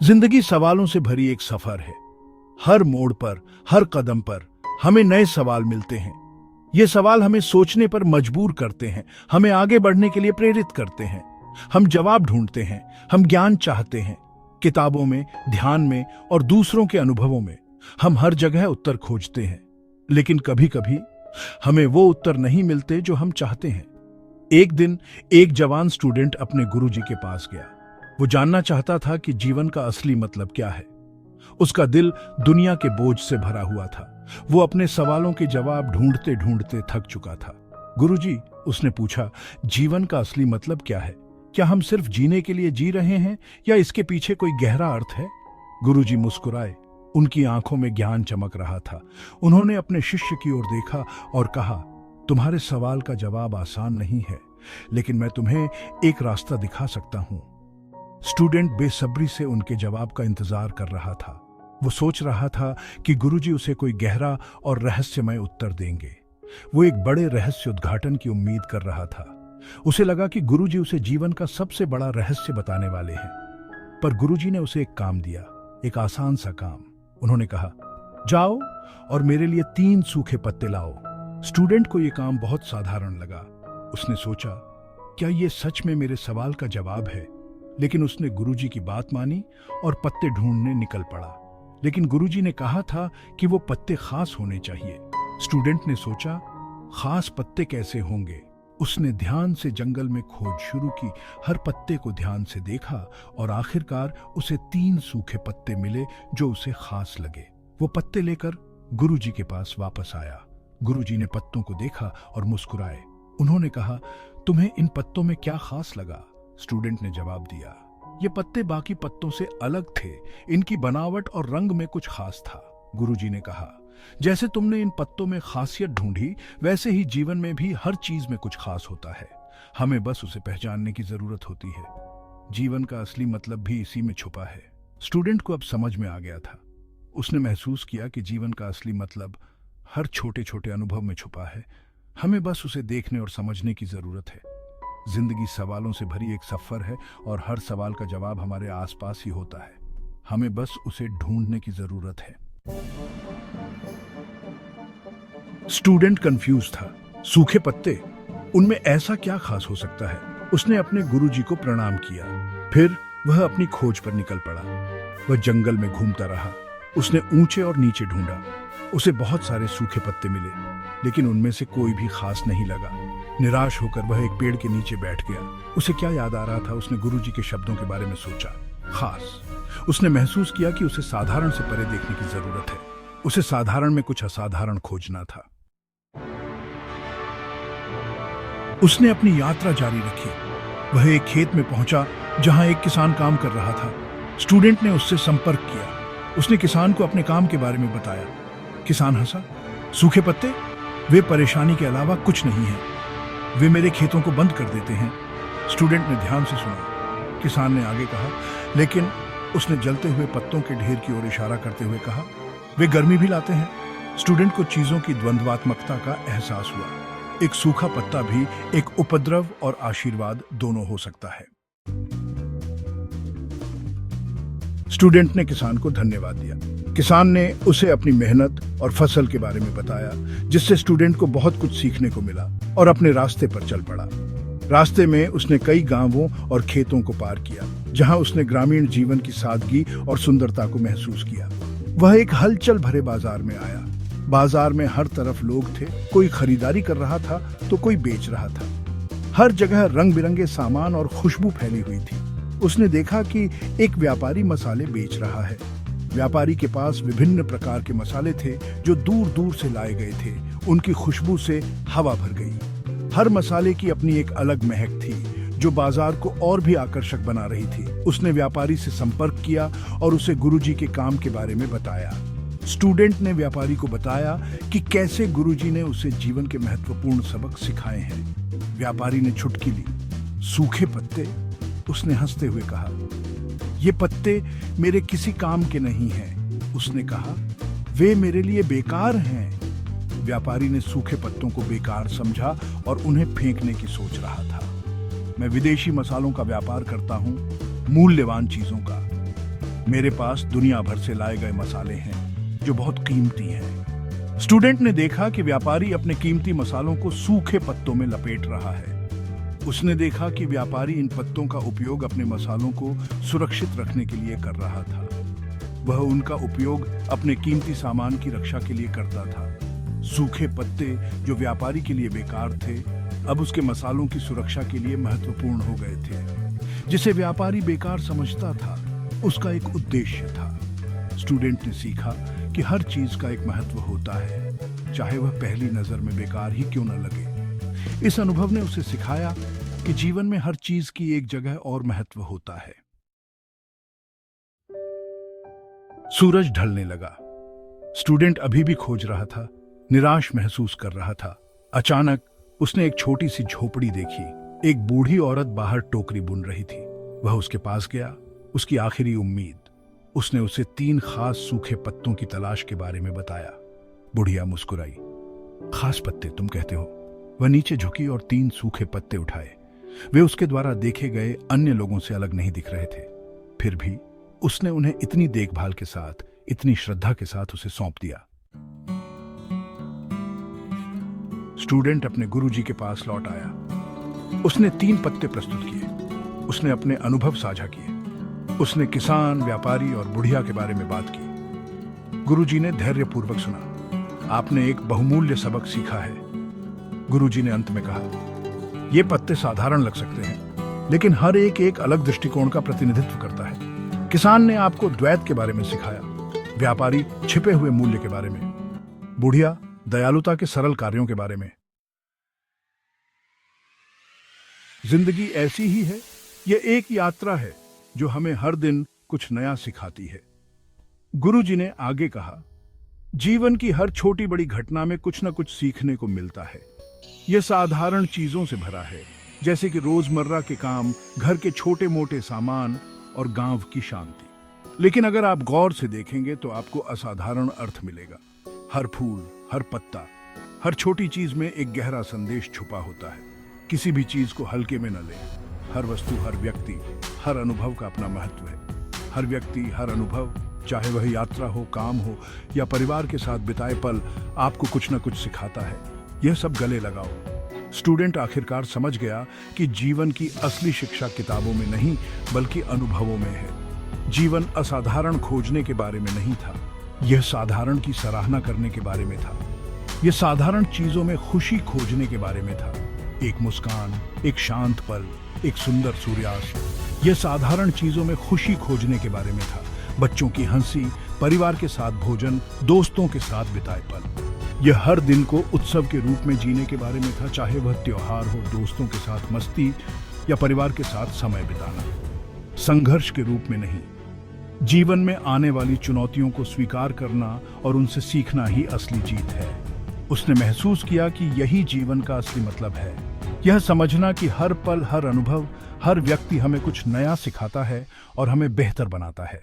जिंदगी सवालों से भरी एक सफर है। हर मोड़ पर, हर कदम पर हमें नए सवाल मिलते हैं। ये सवाल हमें सोचने पर मजबूर करते हैं, हमें आगे बढ़ने के लिए प्रेरित करते हैं। हम जवाब ढूंढते हैं, हम ज्ञान चाहते हैं। किताबों में, ध्यान में और दूसरों के अनुभवों में हम हर जगह उत्तर खोजते हैं, लेकिन कभी कभी हमें वो उत्तर नहीं मिलते जो हम चाहते हैं। एक दिन एक जवान स्टूडेंट अपने गुरुजी के पास गया। वो जानना चाहता था कि जीवन का असली मतलब क्या है। उसका दिल दुनिया के बोझ से भरा हुआ था। वो अपने सवालों के जवाब ढूंढते ढूंढते थक चुका था। गुरुजी, उसने पूछा, जीवन का असली मतलब क्या है? क्या हम सिर्फ जीने के लिए जी रहे हैं या इसके पीछे कोई गहरा अर्थ है? गुरुजी मुस्कुराए। उनकी आंखों में ज्ञान चमक रहा था। उन्होंने अपने शिष्य की ओर देखा और कहा, तुम्हारे सवाल का जवाब आसान नहीं है, लेकिन मैं तुम्हें एक रास्ता दिखा सकता हूं। स्टूडेंट बेसब्री से उनके जवाब का इंतजार कर रहा था। वो सोच रहा था कि गुरुजी उसे कोई गहरा और रहस्यमय उत्तर देंगे। वो एक बड़े रहस्य उद्घाटन की उम्मीद कर रहा था। उसे लगा कि गुरुजी उसे जीवन का सबसे बड़ा रहस्य बताने वाले हैं। पर गुरुजी ने उसे एक काम दिया, एक आसान सा काम। उन्होंने कहा, जाओ और मेरे लिए 3 सूखे पत्ते लाओ। स्टूडेंट को यह काम बहुत साधारण लगा। उसने सोचा, क्या ये सच में मेरे सवाल का जवाब है? लेकिन उसने गुरुजी की बात मानी और पत्ते ढूंढने निकल पड़ा। लेकिन गुरुजी ने कहा था कि वो पत्ते खास होने चाहिए। स्टूडेंट ने सोचा, खास पत्ते कैसे होंगे? उसने ध्यान से जंगल में खोज शुरू की, हर पत्ते को ध्यान से देखा और आखिरकार उसे 3 सूखे पत्ते मिले जो उसे खास लगे। वो पत्ते लेकर गुरुजी के पास वापस आया। गुरुजी ने पत्तों को देखा और मुस्कुराए। उन्होंने कहा, तुम्हें इन पत्तों में क्या खास लगा? स्टूडेंट ने जवाब दिया, ये पत्ते बाकी पत्तों से अलग थे। इनकी बनावट और रंग में कुछ खास था। गुरुजी ने कहा, जैसे तुमने इन पत्तों में खासियत ढूंढी, वैसे ही जीवन में भी हर चीज में कुछ खास होता है। हमें बस उसे पहचानने की जरूरत होती है। जीवन का असली मतलब भी इसी में छुपा है। स्टूडेंट को अब समझ में आ गया था। उसने महसूस किया कि जीवन का असली मतलब हर छोटे छोटे अनुभव में छुपा है। हमें बस उसे देखने और समझने की जरूरत है। जिंदगी सवालों से भरी एक सफर है और हर सवाल का जवाब हमारे आसपास ही होता है। हमें बस उसे ढूंढने की जरूरत है। स्टूडेंट कंफ्यूज था। सूखे पत्ते, उनमें ऐसा क्या खास हो सकता है? उसने अपने गुरुजी को प्रणाम किया। फिर वह अपनी खोज पर निकल पड़ा। वह जंगल में घूमता रहा। उसने ऊंचे और नीचे ढूंढा। उसे बहुत सारे सूखे पत्ते मिले, लेकिन उनमें से कोई भी खास नहीं लगा। निराश होकर वह एक पेड़ के नीचे बैठ गया। उसे क्या याद आ रहा था? उसने गुरुजी के शब्दों के बारे में सोचा, खास। उसने महसूस किया कि उसे साधारण से परे देखने की जरूरत है। उसे साधारण में कुछ असाधारण खोजना था। उसने अपनी यात्रा जारी रखी। वह एक खेत में पहुंचा जहां एक किसान काम कर रहा था। स्टूडेंट ने उससे संपर्क किया। उसने किसान को अपने काम के बारे में बताया। किसान हंसा, सूखे पत्ते, वे परेशानी के अलावा कुछ नहीं है। वे मेरे खेतों को बंद कर देते हैं। स्टूडेंट ने ध्यान से सुना। किसान ने आगे कहा, लेकिन उसने जलते हुए पत्तों के ढेर की ओर इशारा करते हुए कहा, वे गर्मी भी लाते हैं। स्टूडेंट को चीजों की द्वंद्वात्मकता का एहसास हुआ। एक सूखा पत्ता भी एक उपद्रव और आशीर्वाद दोनों हो सकता है। स्टूडेंट ने किसान को धन्यवाद दिया। किसान ने उसे अपनी मेहनत और फसल के बारे में बताया, जिससे स्टूडेंट को बहुत कुछ सीखने को मिला और अपने रास्ते पर चल पड़ा। रास्ते में उसने कई गांवों और खेतों को पार किया, जहां उसने ग्रामीण जीवन की सादगी और सुंदरता को महसूस किया। वह एक हलचल भरे बाजार में आया। बाजार में हर तरफ लोग थे। कोई खरीदारी कर रहा था तो कोई बेच रहा था। हर जगह रंग बिरंगे सामान और खुशबू फैली हुई थी। उसने देखा कि एक व्यापारी मसाले बेच रहा है। व्यापारी के पास विभिन्न प्रकार के मसाले थे जो दूर दूर से लाए गए थे। उनकी खुशबू से हवा भर गई। हर मसाले की अपनी एक अलग महक थी जो बाजार को और भी आकर्षक बना रही थी। उसने व्यापारी से संपर्क किया और उसे गुरुजी के काम के बारे में बताया। स्टूडेंट ने व्यापारी को बताया कि कैसे गुरुजी ने उसे जीवन के महत्वपूर्ण सबक सिखाए हैं। व्यापारी ने चुटकी ली। सूखे पत्ते, उसने हंसते हुए कहा, ये पत्ते मेरे किसी काम के नहीं हैं। उसने कहा, वे मेरे लिए बेकार हैं। व्यापारी ने सूखे पत्तों को बेकार समझा और उन्हें फेंकने की सोच रहा था। मैं विदेशी मसालों का व्यापार करता हूं, मूल्यवान चीजों का। मेरे पास दुनिया भर से लाए गए मसाले हैं जो बहुत कीमती हैं। स्टूडेंट ने देखा कि व्यापारी अपने कीमती मसालों को सूखे पत्तों में लपेट रहा है। उसने देखा कि व्यापारी इन पत्तों का उपयोग अपने मसालों को सुरक्षित रखने के लिए कर रहा था। वह उनका उपयोग अपने कीमती सामान की रक्षा के लिए करता था। सूखे पत्ते जो व्यापारी के लिए बेकार थे, अब उसके मसालों की सुरक्षा के लिए महत्वपूर्ण हो गए थे। जिसे व्यापारी बेकार समझता था, उसका एक उद्देश्य था। स्टूडेंट ने सीखा कि हर चीज का एक महत्व होता है, चाहे वह पहली नजर में बेकार ही क्यों न लगे। इस अनुभव ने उसे सिखाया कि जीवन में हर चीज की एक जगह और महत्व होता है। सूरज ढलने लगा। स्टूडेंट अभी भी खोज रहा था, निराश महसूस कर रहा था। अचानक उसने एक छोटी सी झोपड़ी देखी। एक बूढ़ी औरत बाहर टोकरी बुन रही थी। वह उसके पास गया, उसकी आखिरी उम्मीद। उसने उसे 3 खास सूखे पत्तों की तलाश के बारे में बताया। बुढ़िया मुस्कुराई। खास पत्ते तुम कहते हो? वह नीचे झुकी और 3 सूखे पत्ते उठाए। वे उसके द्वारा देखे गए अन्य लोगों से अलग नहीं दिख रहे थे। फिर भी उसने उन्हें इतनी देखभाल के साथ, इतनी श्रद्धा के साथ उसे सौंप दिया। स्टूडेंट अपने गुरुजी के पास लौट आया। उसने 3 पत्ते प्रस्तुत किए। उसने अपने अनुभव साझा किए। उसने किसान, व्यापारी और बुढ़िया के बारे में बात की। गुरुजी ने धैर्यपूर्वक सुना। आपने एक बहुमूल्य सबक सीखा है, गुरुजी ने अंत में कहा। ये पत्ते साधारण लग सकते हैं, लेकिन हर एक अलग दृष्टिकोण का प्रतिनिधित्व करता है। किसान ने आपको द्वैत के बारे में सिखाया, व्यापारी छिपे हुए मूल्य के बारे में, बुढ़िया दयालुता के सरल कार्यों के बारे में। जिंदगी ऐसी ही है, यह एक यात्रा है जो हमें हर दिन कुछ नया सिखाती है। गुरुजी ने आगे कहा, जीवन की हर छोटी बड़ी घटना में कुछ न कुछ सीखने को मिलता है। यह साधारण चीजों से भरा है, जैसे कि रोजमर्रा के काम, घर के छोटे मोटे सामान और गांव की शांति। लेकिन अगर आप गौर से देखेंगे तो आपको असाधारण अर्थ मिलेगा। हर फूल, हर पत्ता, हर छोटी चीज में एक गहरा संदेश छुपा होता है। किसी भी चीज को हल्के में न लें। हर वस्तु, हर व्यक्ति, हर अनुभव का अपना महत्व है। हर व्यक्ति, हर अनुभव, चाहे वह यात्रा हो, काम हो या परिवार के साथ बिताए पल, आपको कुछ न कुछ सिखाता है। यह सब गले लगाओ। स्टूडेंट आखिरकार समझ गया कि जीवन की असली शिक्षा किताबों में नहीं, बल्कि अनुभवों में है। जीवन असाधारण खोजने के बारे में नहीं था, यह साधारण की सराहना करने के बारे में था। यह साधारण चीजों में खुशी खोजने के बारे में था। एक मुस्कान, एक शांत पल, एक सुंदर सूर्यास्त, यह साधारण चीजों में खुशी खोजने के बारे में था। बच्चों की हंसी, परिवार के साथ भोजन, दोस्तों के साथ बिताए पल, यह हर दिन को उत्सव के रूप में जीने के बारे में था, चाहे वह त्योहार हो, दोस्तों के साथ मस्ती या परिवार के साथ समय बिताना। संघर्ष के रूप में नहीं। जीवन में आने वाली चुनौतियों को स्वीकार करना और उनसे सीखना ही असली जीत है। उसने महसूस किया कि यही जीवन का असली मतलब है। यह समझना कि हर पल, हर अनुभव, हर व्यक्ति हमें कुछ नया सिखाता है और हमें बेहतर बनाता है।